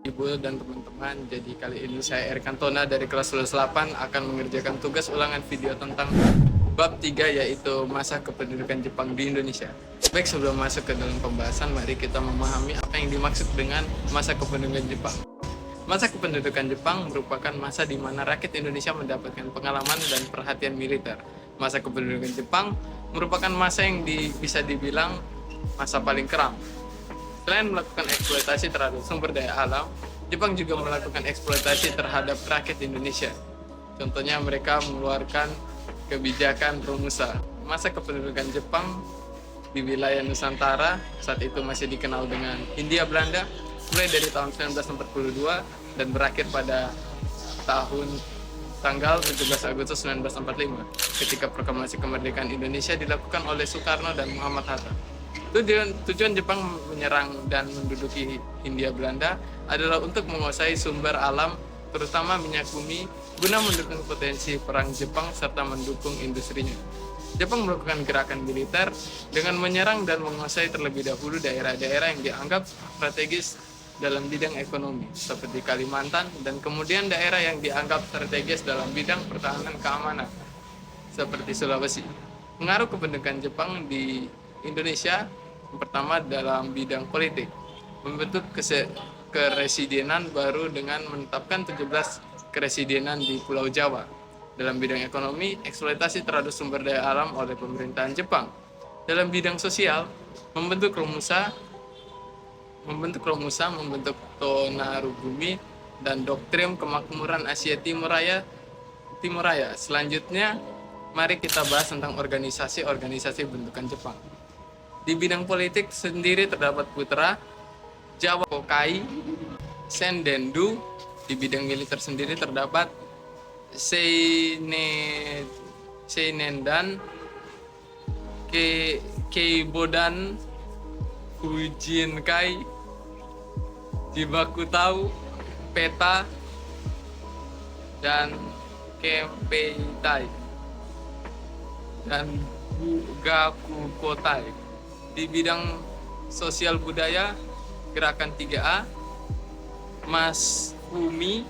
Ibu dan teman-teman, jadi kali ini saya Erkantona dari kelas 8 akan mengerjakan tugas ulangan video tentang bab 3, yaitu masa kependudukan Jepang di Indonesia. Baik, sebelum masuk ke dalam pembahasan, mari kita memahami apa yang dimaksud dengan masa kependudukan Jepang. Masa kependudukan Jepang merupakan masa di mana rakyat Indonesia mendapatkan pengalaman dan perhatian militer. Masa kependudukan Jepang merupakan masa yang bisa dibilang masa paling keram. Selain melakukan eksploitasi terhadap sumber daya alam, Jepang juga melakukan eksploitasi terhadap rakyat Indonesia. Contohnya mereka mengeluarkan kebijakan Romusa. Masa kependudukan Jepang di wilayah Nusantara saat itu masih dikenal dengan Hindia Belanda, mulai dari tahun 1942 dan berakhir pada tanggal 17 Agustus 1945 ketika proklamasi kemerdekaan Indonesia dilakukan oleh Soekarno dan Muhammad Hatta. Tujuan Jepang menyerang dan menduduki Hindia Belanda adalah untuk menguasai sumber alam, terutama minyak bumi, guna mendukung potensi perang Jepang serta mendukung industrinya. Jepang melakukan gerakan militer dengan menyerang dan menguasai terlebih dahulu daerah-daerah yang dianggap strategis dalam bidang ekonomi, seperti Kalimantan, dan kemudian daerah yang dianggap strategis dalam bidang pertahanan keamanan, seperti Sulawesi. Pengaruh kependudukan Jepang di Indonesia pertama dalam bidang politik, membentuk keresidenan baru dengan menetapkan 17 keresidenan di Pulau Jawa. Dalam bidang ekonomi, eksploitasi terhadap sumber daya alam oleh pemerintahan Jepang. Dalam bidang sosial, membentuk Romusa, membentuk Tonarugumi, dan doktrin kemakmuran Asia Timur Raya. Selanjutnya, mari kita bahas tentang organisasi-organisasi bentukan Jepang. Di bidang politik sendiri terdapat Putra, Jawa Kokai, Sendendu. Di bidang militer sendiri terdapat Seinendan, Keibodan, Fujinkai, Jibakutau, Peta, dan Kempeitai, dan Gakukotai. Di bidang sosial budaya, gerakan 3A, Mas Fumi,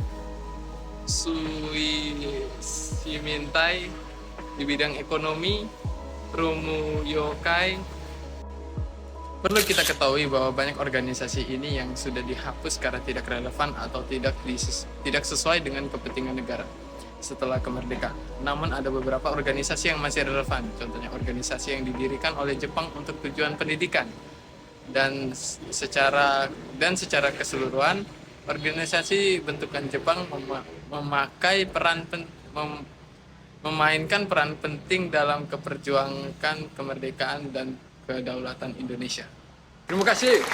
Simintai. Di bidang ekonomi, Romu Yokai. Perlu kita ketahui bahwa banyak organisasi ini yang sudah dihapus karena tidak relevan atau tidak sesuai dengan kepentingan negara setelah kemerdekaan. Namun ada beberapa organisasi yang masih relevan, contohnya organisasi yang didirikan oleh Jepang untuk tujuan pendidikan. Dan secara keseluruhan, organisasi bentukan Jepang memainkan peran penting dalam keperjuangan kemerdekaan dan kedaulatan Indonesia. Terima kasih.